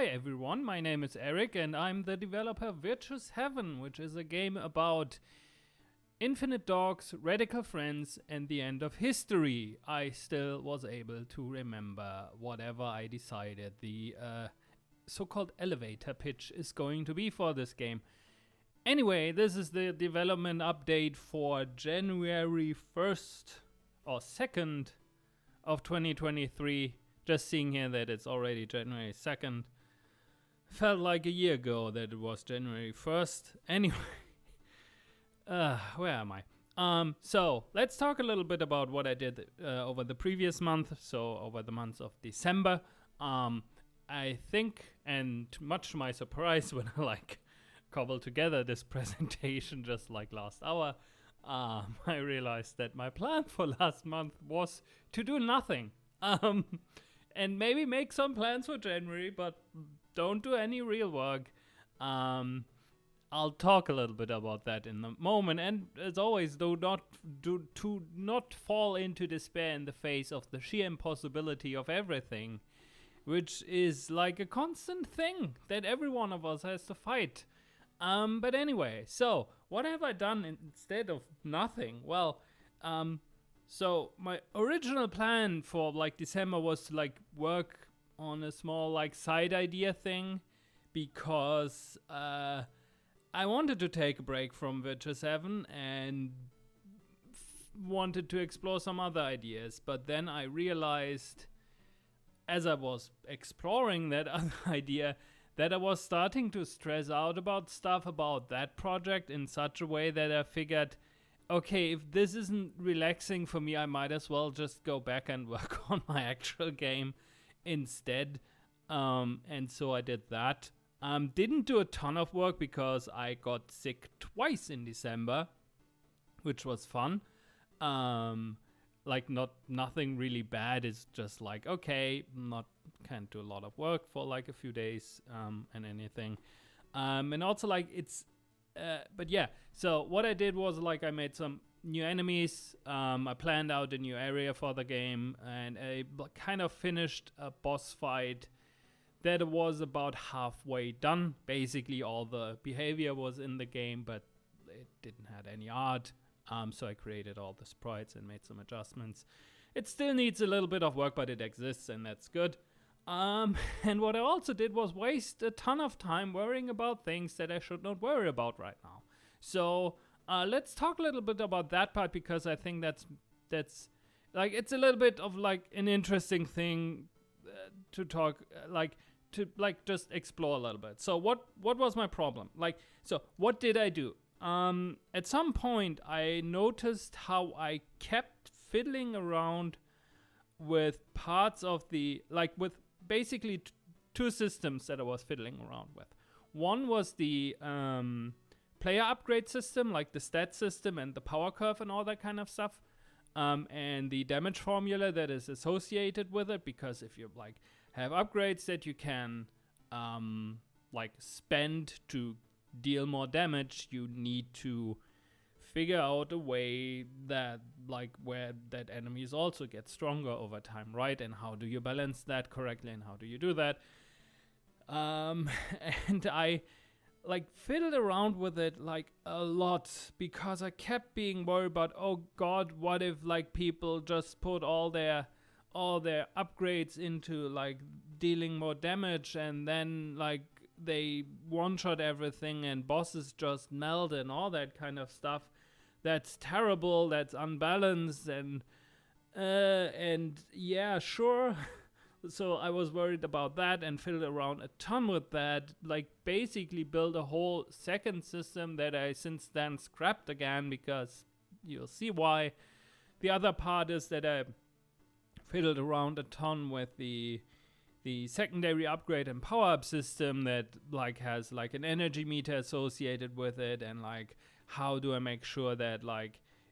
Hi everyone, my name is Eric and I'm the developer Virtuous Heaven, which is a game about infinite dogs, radical friends, and the end of history. I still was able to remember whatever I decided the so-called elevator pitch is going to be for this game. Anyway, this is the development update for January 1st or 2nd of 2023. Just seeing here that it's already January 2nd. Felt like a year ago that it was January 1st. Anyway, where am I? So let's talk a little bit about what I did over the previous month. So over the month of December. I think, and much to my surprise, when I cobbled together this presentation just like last hour, I realized that my plan for last month was to do nothing. And maybe make some plans for January, but don't do any real work. I'll talk a little bit about that in a moment. And as always, do not fall into despair in the face of the sheer impossibility of everything, which is like a constant thing that every one of us has to fight. But anyway, so what have I done instead of nothing? Well, so my original plan for December was to work on a small side idea thing, because I wanted to take a break from Virtuous Heaven and wanted to explore some other ideas. But then I realized, as I was exploring that other idea, that I was starting to stress out about stuff about that project in such a way that I figured, okay, if this isn't relaxing for me, I might as well just go back and work on my actual game instead. And so I did that. Didn't do a ton of work because I got sick twice in December, which was fun. Nothing really bad. It's just okay, can't do a lot of work for a few days and anything. And also but yeah, so what I did was I made some new enemies. I planned out a new area for the game, and I kind of finished a boss fight that was about halfway done. Basically, all the behavior was in the game, but it didn't have any art. So I created all the sprites and made some adjustments. It still needs a little bit of work, but it exists, and that's good. And what I also did was waste a ton of time worrying about things that I should not worry about right now. So let's talk a little bit about that part, because I think that's it's a little bit of an interesting thing to talk to just explore a little bit. So what was my problem? So what did I do? At some point I noticed how I kept fiddling around with parts of the with basically two systems that I was fiddling around with. One was the player upgrade system, the stat system and the power curve and all that kind of stuff, and the damage formula that is associated with it, because if you have upgrades that you can spend to deal more damage, you need to figure out a way that where that enemies also get stronger over time, right? And how do you balance that correctly, and how do you do that? And I fiddled around with it a lot, because I kept being worried about, oh god, what if people just put all their upgrades into dealing more damage, and then they one-shot everything and bosses just melt and all that kind of stuff. That's terrible, that's unbalanced, and yeah, sure. So I was worried about that and fiddled around a ton with that, basically built a whole second system that I since then scrapped again, because you'll see why. The other part is that I fiddled around a ton with the secondary upgrade and power-up system that has an energy meter associated with it, and how do I make sure that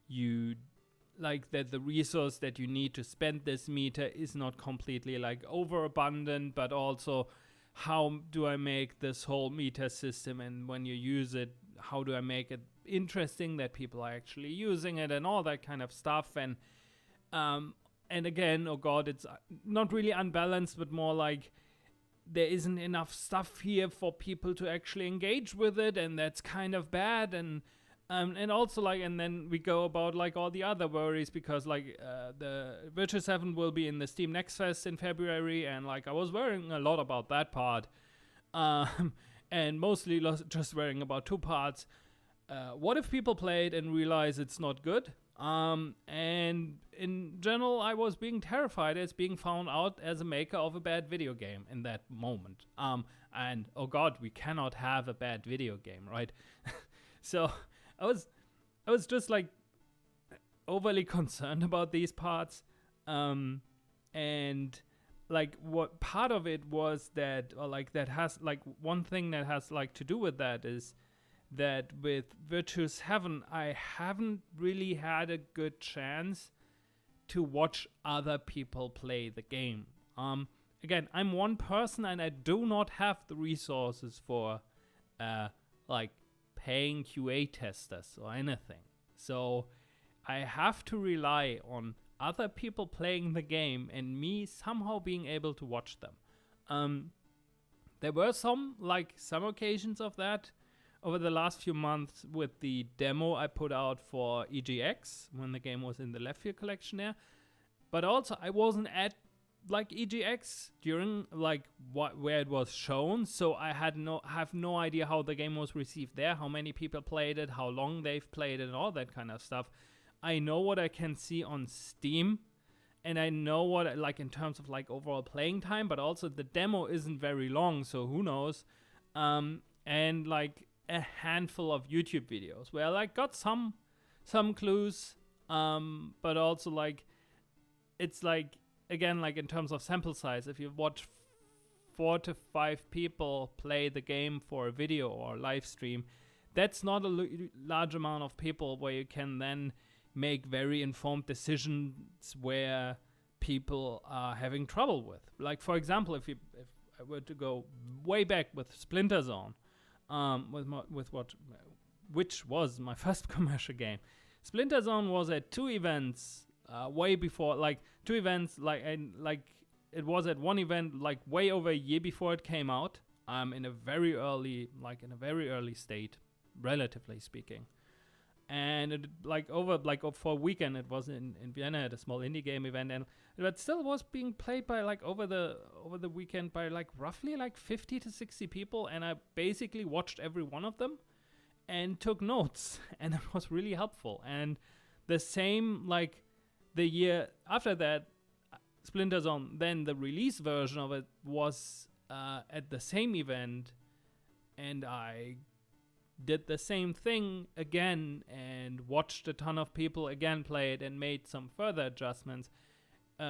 you that the resource that you need to spend this meter is not completely overabundant, but also how do I make this whole meter system, and when you use it, how do I make it interesting that people are actually using it, and all that kind of stuff. And again, oh god, it's not really unbalanced, but more there isn't enough stuff here for people to actually engage with it, and that's kind of bad. And also like, and then we go about like all the other worries, because like the Virtua 7 will be in the Steam Next Fest in February, and like I was worrying a lot about that part, and mostly just worrying about two parts. What if people play it and realize it's not good? And in general, I was being terrified as being found out as a maker of a bad video game in that moment. And oh god, we cannot have a bad video game, right? So I was just like overly concerned about these parts. And like what part of it was that, or like that has like one thing that has like to do with that is that with Virtua 7, I haven't really had a good chance to watch other people play the game. Again, I'm one person and I do not have the resources for like paying QA testers or anything. So I have to rely on other people playing the game and me somehow being able to watch them. There were some occasions of that over the last few months with the demo I put out for EGX when the game was in the Left Field collection there. But also I wasn't at like EGX during like where it was shown, so I have no idea how the game was received there, how many people played it, how long they've played it, and all that kind of stuff. I know what I can see on Steam, and I know what like in terms of like overall playing time, but also the demo isn't very long, so who knows. And like a handful of YouTube videos where I like got some clues, but also like it's like, again, like in terms of sample size, if you watch 4 to 5 people play the game for a video or live stream, that's not a large amount of people where you can then make very informed decisions where people are having trouble with. Like for example, if I were to go way back with Splinter Zone, which was my first commercial game. Splinter Zone was at 2 events way before, like 2 events, it was at one event like way over a year before it came out. In a very early state, relatively speaking. And it for a weekend it was in Vienna at a small indie game event, and it still was being played by like over the weekend by like roughly like 50 to 60 people, and I basically watched every one of them and took notes, and it was really helpful. And the same like the year after that, Splinter Zone, then the release version of it was at the same event, and I did the same thing again and watched a ton of people again play it and made some further adjustments.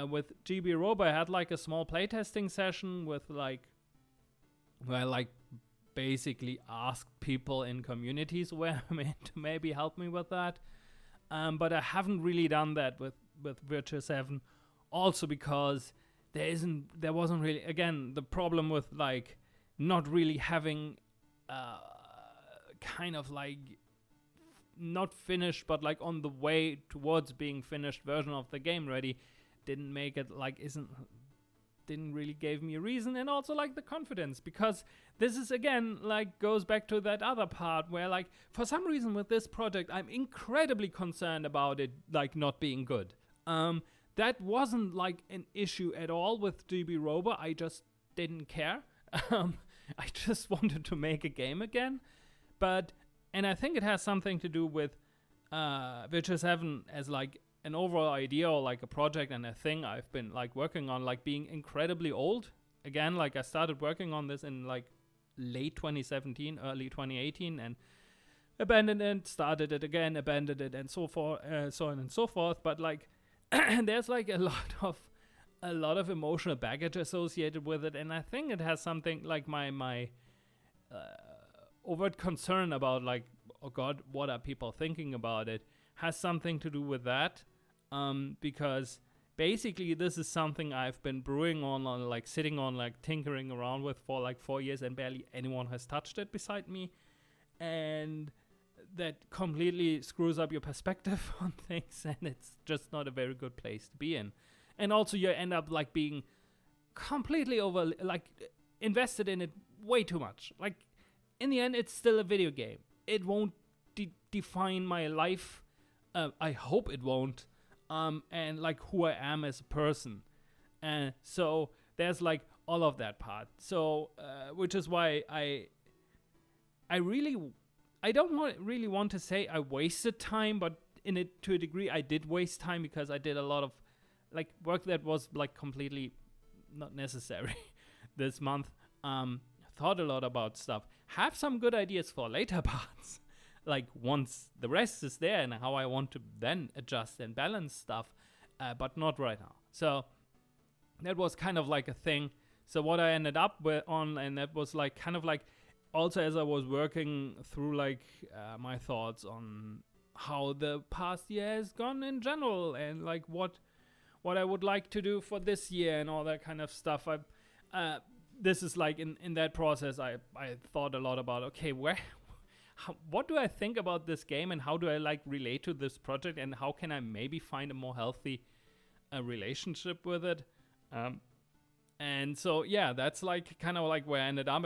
With GB Robo, I had like a small playtesting session with like, where I like basically asked people in communities where I mean to maybe help me with that. But I haven't really done that with Virtua 7, also because there wasn't really, again, the problem with like not really having kind of like not finished but like on the way towards being finished version of the game ready didn't make it like didn't really give me a reason, and also like the confidence, because this is again like goes back to that other part where like for some reason with this project I'm incredibly concerned about it like not being good. That wasn't like an issue at all with GB Robo. I just didn't care. I just wanted to make a game again. And I think it has something to do with Virtua 7 as like an overall idea or like a project and a thing I've been like working on, like being incredibly old. Again, like I started working on this in like late 2017, early 2018, and abandoned it, started it again, abandoned it, and so forth, so on and so forth. But like there's like a lot of emotional baggage associated with it, and I think it has something like my overt concern about like, oh god, what are people thinking about it, has something to do with that, because basically this is something I've been brewing on like sitting on, like tinkering around with for like 4 years, and barely anyone has touched it beside me, and that completely screws up your perspective on things, and it's just not a very good place to be in. And also you end up like being completely over, like invested in it way too much. Like, in the end, it's still a video game. It won't define my life. I hope it won't. And like who I am as a person. So there's like all of that part. So which is why I don't really want to say I wasted time, but in it to a degree I did waste time because I did a lot of like work that was like completely not necessary this month. Thought a lot about stuff. Have some good ideas for later parts. Like once the rest is there and how I want to then adjust and balance stuff, but not right now. So that was kind of like a thing. So what I ended up with and that was like kind of like also as I was working through like my thoughts on how the past year has gone in general and like what I would like to do for this year and all that kind of stuff. This is like in that process I thought a lot about, okay, what do I think about this game and how do I like relate to this project and how can I maybe find a more healthy relationship with it. And so yeah, that's like kind of like where I ended up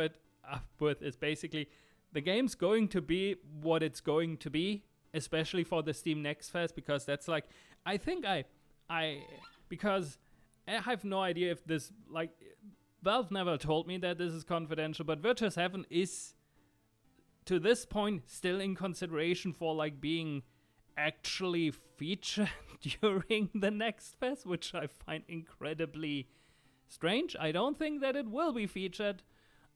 with is basically the game's going to be what it's going to be, especially for the Steam Next Fest, because that's like I think because I have no idea if this like Valve never told me that this is confidential, but Virtuous Heaven is to this point still in consideration for like being actually featured during the Next Fest, which I find incredibly strange. I don't think that it will be featured.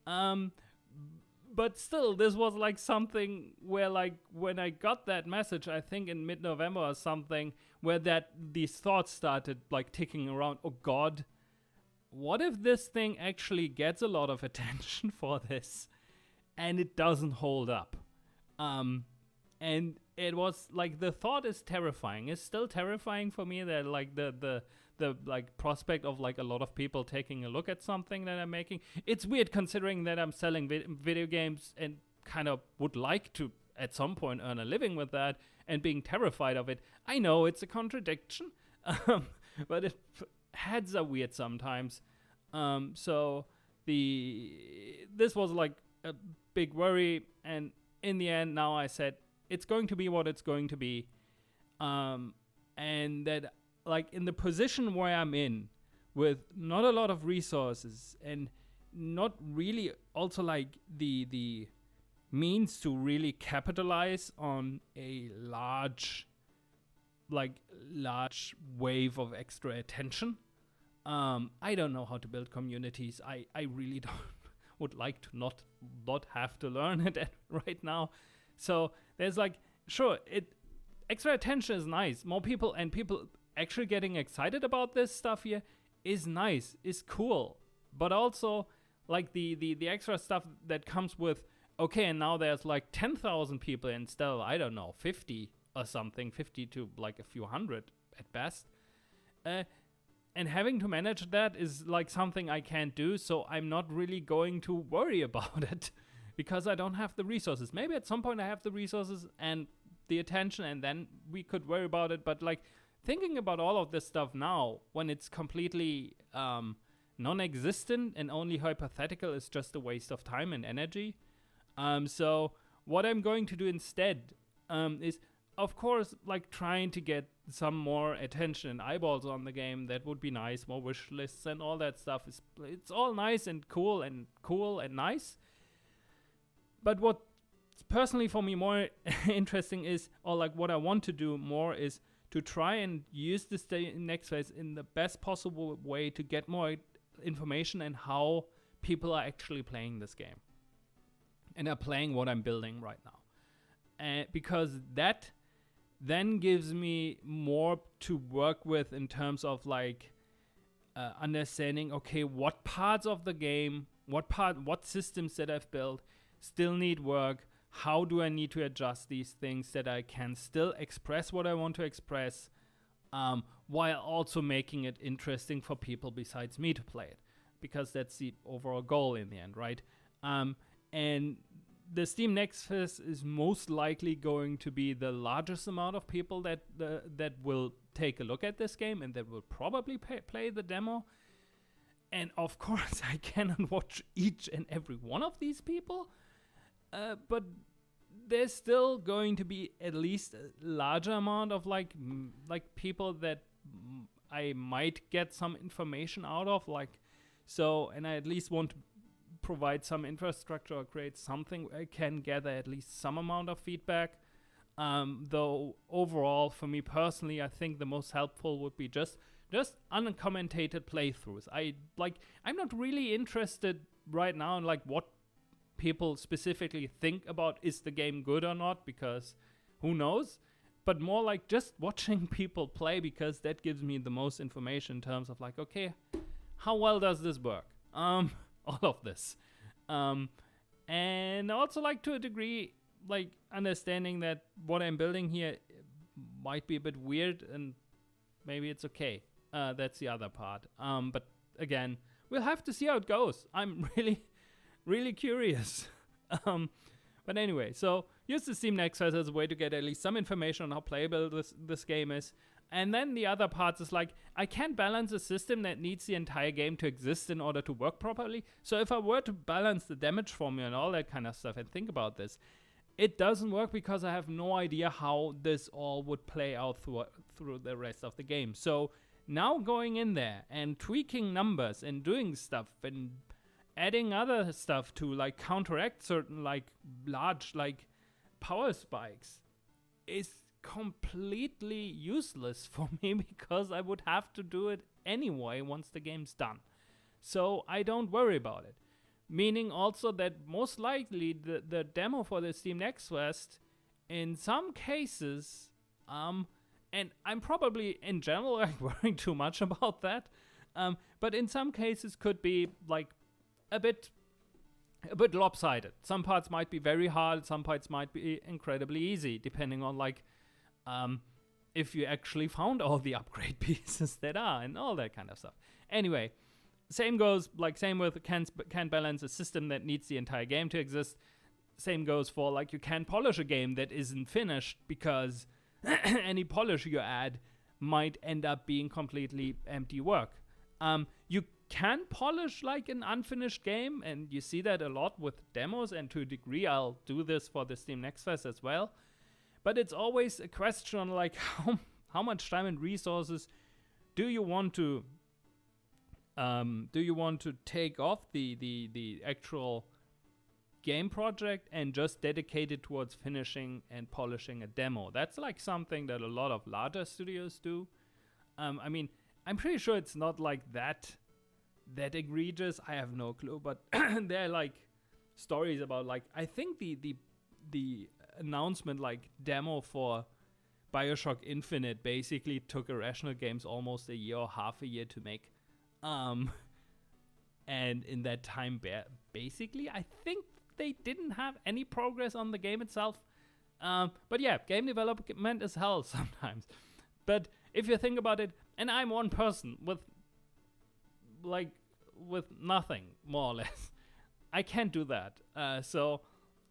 But still, this was like something where like when I got that message, I think in mid-November or something, where these thoughts started like ticking around. Oh God, what if this thing actually gets a lot of attention for this and it doesn't hold up? And it was like the thought is terrifying. It's still terrifying for me that like the like prospect of like a lot of people taking a look at something that I'm making. It's weird considering that I'm selling video games and kind of would like to at some point earn a living with that and being terrified of it. I know it's a contradiction, but heads are weird sometimes. So this was like a big worry, and in the end now I said it's going to be what it's going to be, and that like in the position where I'm in with not a lot of resources and not really also like the means to really capitalize on a large wave of extra attention. I don't know how to build communities. I really don't would like to not have to learn it right now. So there's like, sure, extra attention is nice. More people and people actually getting excited about this stuff here is nice, is cool. But also like the extra stuff that comes with, okay, and now there's like 10,000 people instead of, I don't know, 50 or something, 50 to like a few hundred at best. And having to manage that is like something I can't do, so I'm not really going to worry about it because I don't have the resources. Maybe at some point I have the resources and the attention and then we could worry about it, but like thinking about all of this stuff now when it's completely non-existent and only hypothetical is just a waste of time and energy. So what I'm going to do instead is, of course, like trying to get some more attention and eyeballs on the game. That would be nice. More wish lists and all that stuff. It's all nice and cool and nice. But what's personally for me more interesting is, or like what I want to do more is to try and use this next phase in the best possible way to get more information and how people are actually playing this game and are playing what I'm building right now. Because that then gives me more to work with in terms of like understanding, okay, what parts of the game, what systems that I've built still need work. How do I need to adjust these things that I can still express what I want to express, while also making it interesting for people besides me to play it, because that's the overall goal in the end, right? And the Steam Next Fest is most likely going to be the largest amount of people that will take a look at this game and that will probably play the demo. And of course, I cannot watch each and every one of these people, but there's still going to be at least a larger amount of like people that I might get some information out of, like, so, and I at least want to provide some infrastructure or create something where I can gather at least some amount of feedback. Though overall, for me personally, I think the most helpful would be just uncommentated playthroughs. I'm not really interested right now in like what people specifically think about, is the game good or not, because who knows, but more like just watching people play, because that gives me the most information in terms of like, okay, how well does this work, all of this, and also like to a degree like understanding that what I'm building here might be a bit weird and maybe it's okay. That's the other part, but again, we'll have to see how it goes. I'm really curious. But anyway, so use the Steam Next Fest as a way to get at least some information on how playable this game is. And then the other part is like, I can't balance a system that needs the entire game to exist in order to work properly. So if I were to balance the damage formula and all that kind of stuff and think about this, it doesn't work because I have no idea how this all would play out through the rest of the game. So now going in there and tweaking numbers and doing stuff and adding other stuff to like counteract certain like large like power spikes is completely useless for me, because I would have to do it anyway once the game's done. So I don't worry about it. Meaning also that most likely the demo for the Steam Next Fest, in some cases, and I'm probably in general like worrying too much about that, but in some cases could be like a bit lopsided. Some parts might be very hard, some parts might be incredibly easy, depending on like if you actually found all the upgrade pieces that are and all that kind of stuff. Anyway, same with can't balance a system that needs the entire game to exist. Same goes for like you can't polish a game that isn't finished, because any polish you add might end up being completely empty work. You can polish like an unfinished game, and you see that a lot with demos, and to a degree I'll do this for the Steam Next Fest as well. But it's always a question on like how much time and resources do you want to take off the actual game project and just dedicate it towards finishing and polishing a demo. That's like something that a lot of larger studios do. I mean, I'm pretty sure it's not like that egregious. I have no clue, but there are like stories about like, I think the announcement like demo for BioShock Infinite basically took Irrational Games almost a year or half a year to make. And in that time, basically, I think they didn't have any progress on the game itself. But yeah, game development is hell sometimes. But if you think about it, and I'm one person with nothing, more or less, I can't do that. So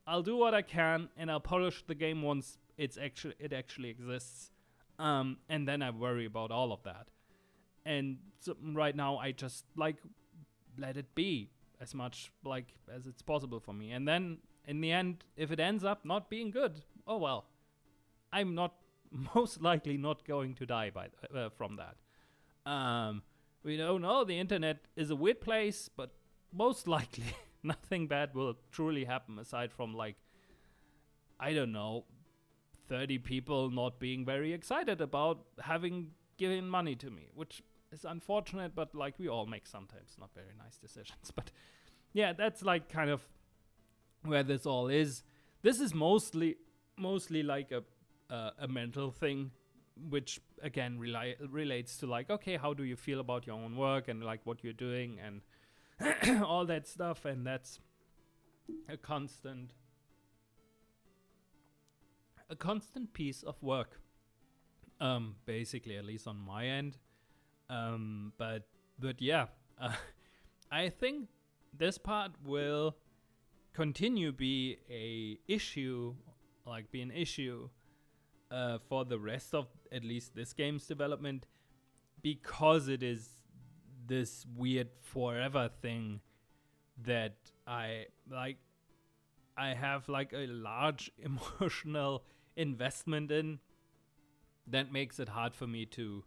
I'll do what I can, and I'll polish the game once it actually exists. And then I worry about all of that. And so right now, I just like let it be as much like as it's possible for me. And then in the end, if it ends up not being good, oh well. I'm not most likely not going to die from that. We don't know. The internet is a weird place, but most likely nothing bad will truly happen aside from like, I don't know, 30 people not being very excited about having given money to me, which is unfortunate, but like we all make sometimes not very nice decisions. But yeah, that's like kind of where this all is. This is mostly like a mental thing, which again relates to like, okay, how do you feel about your own work and like what you're doing and all that stuff. And that's a constant piece of work, basically, at least on my end. But yeah, I think this part will continue be an issue for the rest of at least this game's development, because it is this weird forever thing that I have like a large emotional investment in, that makes it hard for me to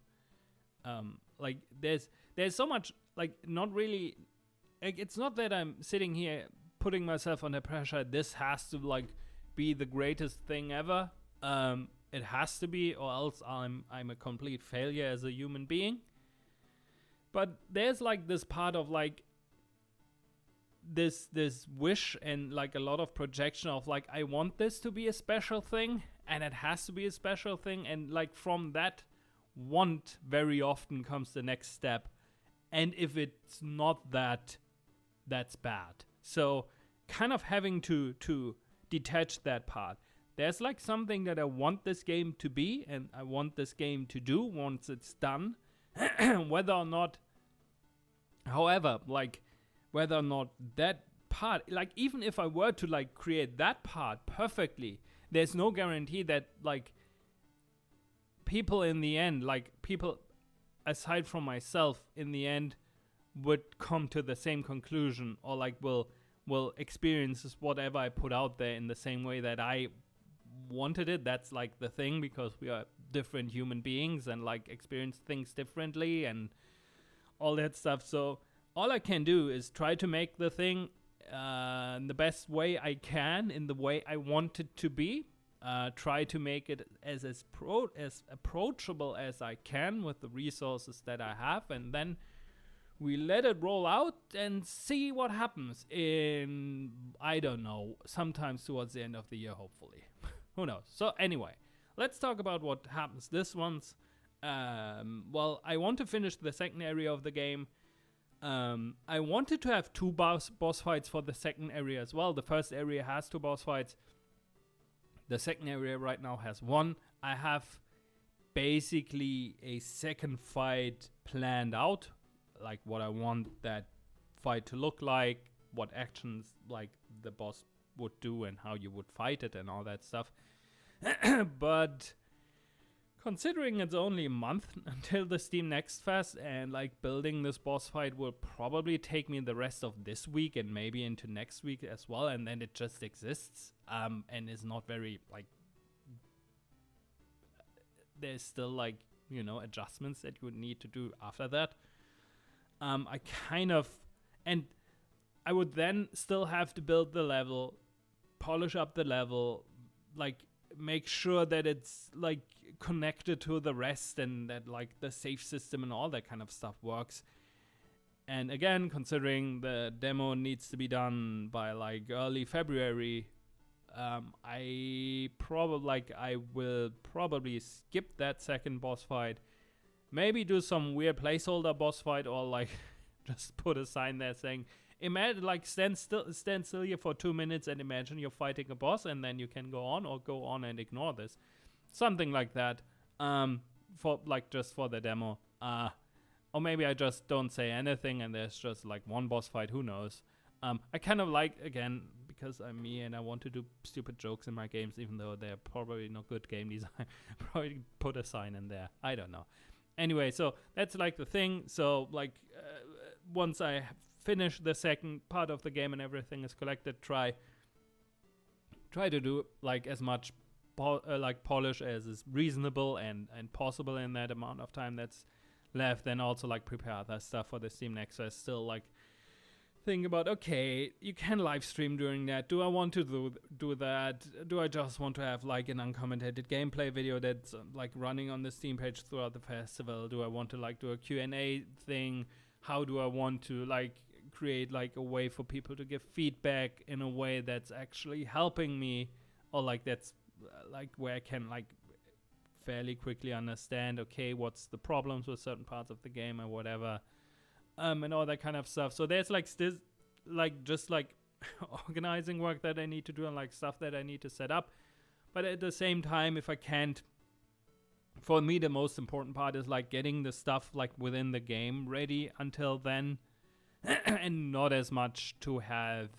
like there's so much, like, not really, like, it's not that I'm sitting here putting myself under pressure, this has to like be the greatest thing ever. It has to be, or else I'm a complete failure as a human being. But there's like this part of like this wish and like a lot of projection of like, I want this to be a special thing, and it has to be a special thing, and like from that want very often comes the next step, and if it's not that, that's bad. So kind of having to detach that part. There's like something that I want this game to be, and I want this game to do once it's done. Whether or not, however, like, whether or not that part, like, even if I were to like create that part perfectly, there's no guarantee that like people in the end, like people aside from myself in the end, would come to the same conclusion, or like will experience whatever I put out there in the same way that I wanted it. That's like the thing, because we are different human beings and like experience things differently and all that stuff. So all I can do is try to make the thing in the best way I can, in the way I want it to be. Try to make it as approachable as I can with the resources that I have, and then we let it roll out and see what happens in, I don't know, sometimes towards the end of the year, hopefully. Who knows? So anyway, let's talk about what happens this once. Well, I want to finish the second area of the game. I wanted to have 2 boss fights for the second area as well. The first area has 2 boss fights. The second area right now has 1. I have basically a second fight planned out, like what I want that fight to look like, what actions like the boss would do and how you would fight it and all that stuff. But considering it's only a month until the Steam Next Fest, and like building this boss fight will probably take me the rest of this week and maybe into next week as well, and then it just exists and is not very like, there's still like, you know, adjustments that you would need to do after that. I kind of, and I would then still have to build the level, polish up the level, like make sure that it's like connected to the rest and that like the save system and all that kind of stuff works. And again, considering the demo needs to be done by like early February, I will probably skip that second boss fight. Maybe do some weird placeholder boss fight, or like just put a sign there saying, imagine, like, stand still here for 2 minutes and imagine you're fighting a boss, and then you can go on, or go on and ignore this. Something like that. For like just for the demo. Or maybe I just don't say anything and there's just like one boss fight, who knows. I kind of like, again, because I'm me and I want to do stupid jokes in my games, even though they're probably not good game design, probably put a sign in there. I don't know. Anyway, so that's like the thing. So like once I finish the second part of the game and everything is collected, try to do like as much polish as is reasonable and possible in that amount of time that's left. And also like prepare other stuff for the Steam Next Fest. Still like think about, okay, you can live stream during that. Do I want to do that? Do I just want to have like an uncommented gameplay video that's like running on the Steam page throughout the festival? Do I want to like do a Q&A thing? How do I want to like create like a way for people to give feedback in a way that's actually helping me, or like that's like where I can like fairly quickly understand, okay, what's the problems with certain parts of the game or whatever, and all that kind of stuff. So there's like still like just like organizing work that I need to do and like stuff that I need to set up. But at the same time, if I can't, for me the most important part is like getting the stuff like within the game ready until then, and not as much to have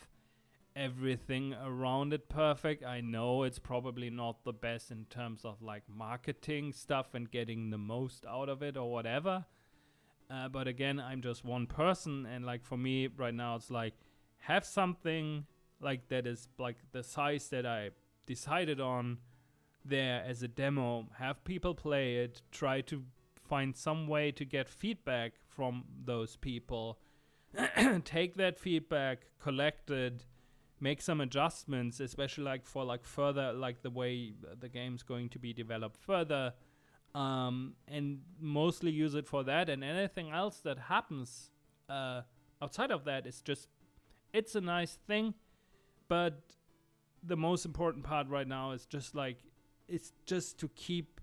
everything around it perfect. I know it's probably not the best in terms of like marketing stuff and getting the most out of it or whatever. But again, I'm just one person, and like for me right now, it's like have something like that is like the size that I decided on there as a demo, have people play it, try to find some way to get feedback from those people, take that feedback, collect it, make some adjustments, especially like for like further, like the way the game's going to be developed further, and mostly use it for that. And anything else that happens outside of that is just, it's a nice thing, but the most important part right now is just like, it's just to keep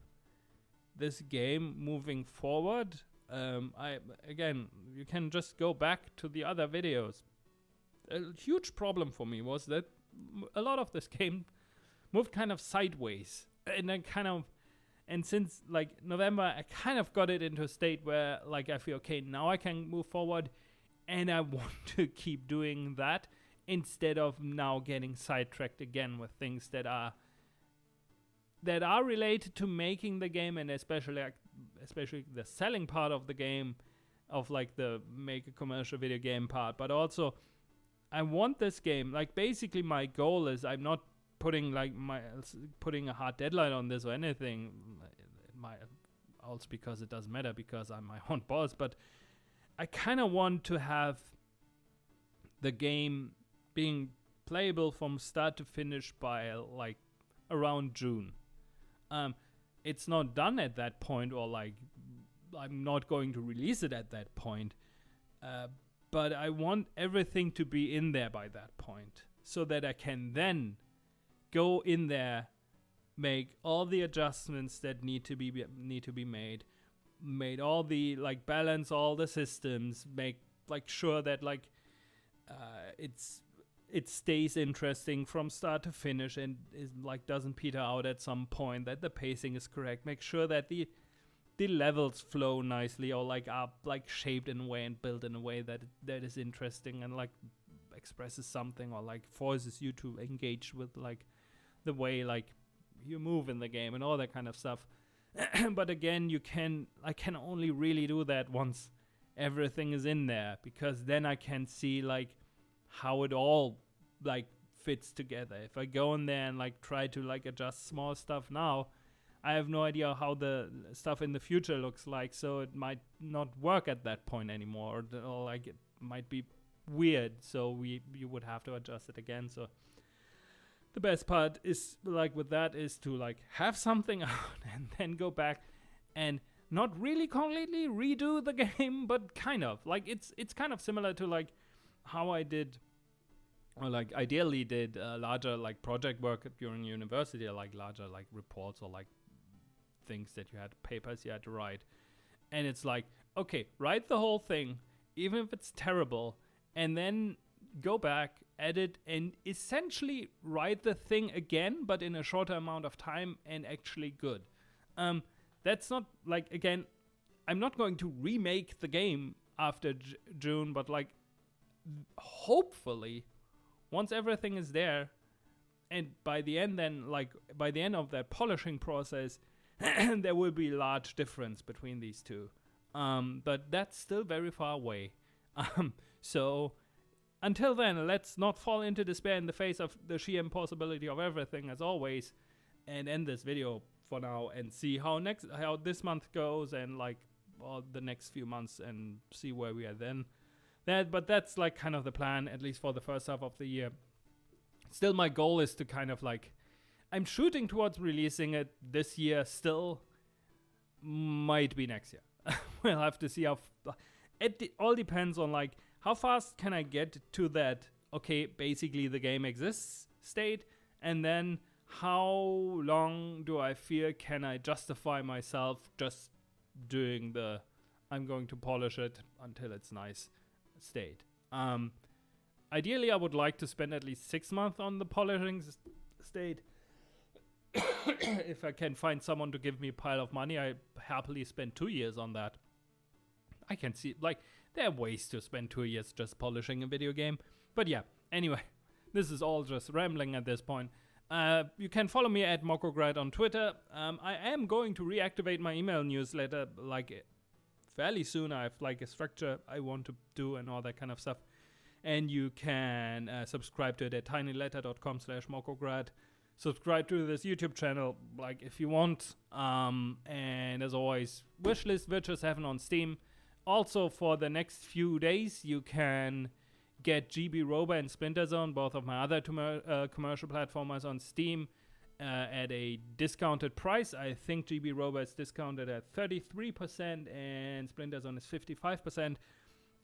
this game moving forward. You can just go back to the other videos. A huge problem for me was that a lot of this game moved kind of sideways, and since like November, I kind of got it into a state where like I feel okay, now I can move forward, and I want to keep doing that instead of now getting sidetracked again with things that are related to making the game, and especially the selling part of the game, of like the make a commercial video game part. But also, I want this game, like basically my goal is, I'm not putting a hard deadline on this or anything. Also because it doesn't matter, because I'm my own boss. But I kind of want to have the game being playable from start to finish by like around June. It's not done at that point, or like I'm not going to release it at that point, but I want everything to be in there by that point, so that I can then go in there, make all the adjustments that need to be made all the like balance all the systems, make like sure that like it stays interesting from start to finish and is like doesn't peter out at some point, that the pacing is correct, make sure that the levels flow nicely, or like are like shaped in a way and built in a way that is interesting and like expresses something, or like forces you to engage with like the way like you move in the game and all that kind of stuff. But again, I can only really do that once everything is in there, because then I can see like how it all like fits together. If I go in there and like try to like adjust small stuff now, I have no idea how the stuff in the future looks like, so it might not work at that point anymore, or like it might be weird, so you would have to adjust it again. So the best part is like with that is to like have something out and then go back and not really completely redo the game, but kind of like it's kind of similar to like how I did, or like ideally did larger like project work during university, or like larger like reports, or like things that papers you had to write. And it's like, okay, write the whole thing, even if it's terrible, and then go back, edit, and essentially write the thing again, but in a shorter amount of time and actually good. That's not like, again, I'm not going to remake the game after June, but like hopefully once everything is there, and by the end of that polishing process, there will be a large difference between these two. But that's still very far away. So until then, let's not fall into despair in the face of the sheer impossibility of everything, as always, and end this video for now and see how this month goes, and like all the next few months, and see where we are then. But that's like kind of the plan, at least for the first half of the year. Still, my goal is to kind of like, I'm shooting towards releasing it this year still. Might be next year. We'll have to see how. It all depends on like how fast can I get to that, okay, basically the game exists state, and then how long do I feel can I justify myself just doing the I'm going to polish it until it's nice state. Ideally, I would like to spend at least 6 months on the polishing state. If I can find someone to give me a pile of money, I happily spend 2 years on that. I can see, like, there are ways to spend 2 years just polishing a video game. But yeah, anyway, this is all just rambling at this point. You can follow me at Mokograd on Twitter. I am going to reactivate my email newsletter like fairly soon. I have like a structure I want to do and all that kind of stuff. And you can subscribe to it at tinyletter.com/mokograd. Subscribe to this YouTube channel, like, if you want. And as always, Wishlist Virtuous Heaven on Steam. Also, for the next few days, you can get GB Robo and Splinter Zone, both of my other commercial platformers, on Steam at a discounted price. I think GB Robo is discounted at 33% and Splinter Zone is 55%.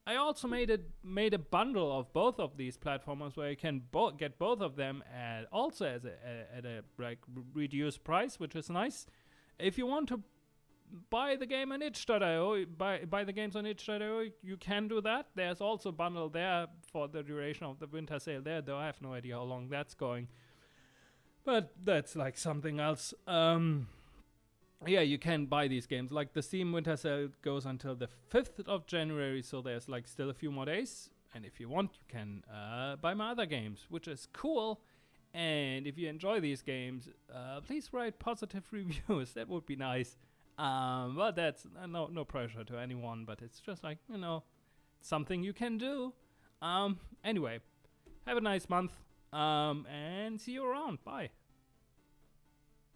I also made a bundle of both of these platformers where you can get both of them at a like reduced price, which is nice. If you want to buy the game on itch.io, buy the games on itch.io, you can do that. There's also a bundle there for the duration of the winter sale there, though I have no idea how long that's going. But that's like something else. Yeah, you can buy these games. Like, the Steam winter sale goes until the 5th of January, so there's like still a few more days. And if you want, you can buy my other games, which is cool. And if you enjoy these games, please write positive reviews. That would be nice. Well, that's no pressure to anyone, but it's just like, something you can do. Anyway, have a nice month, and see you around. Bye.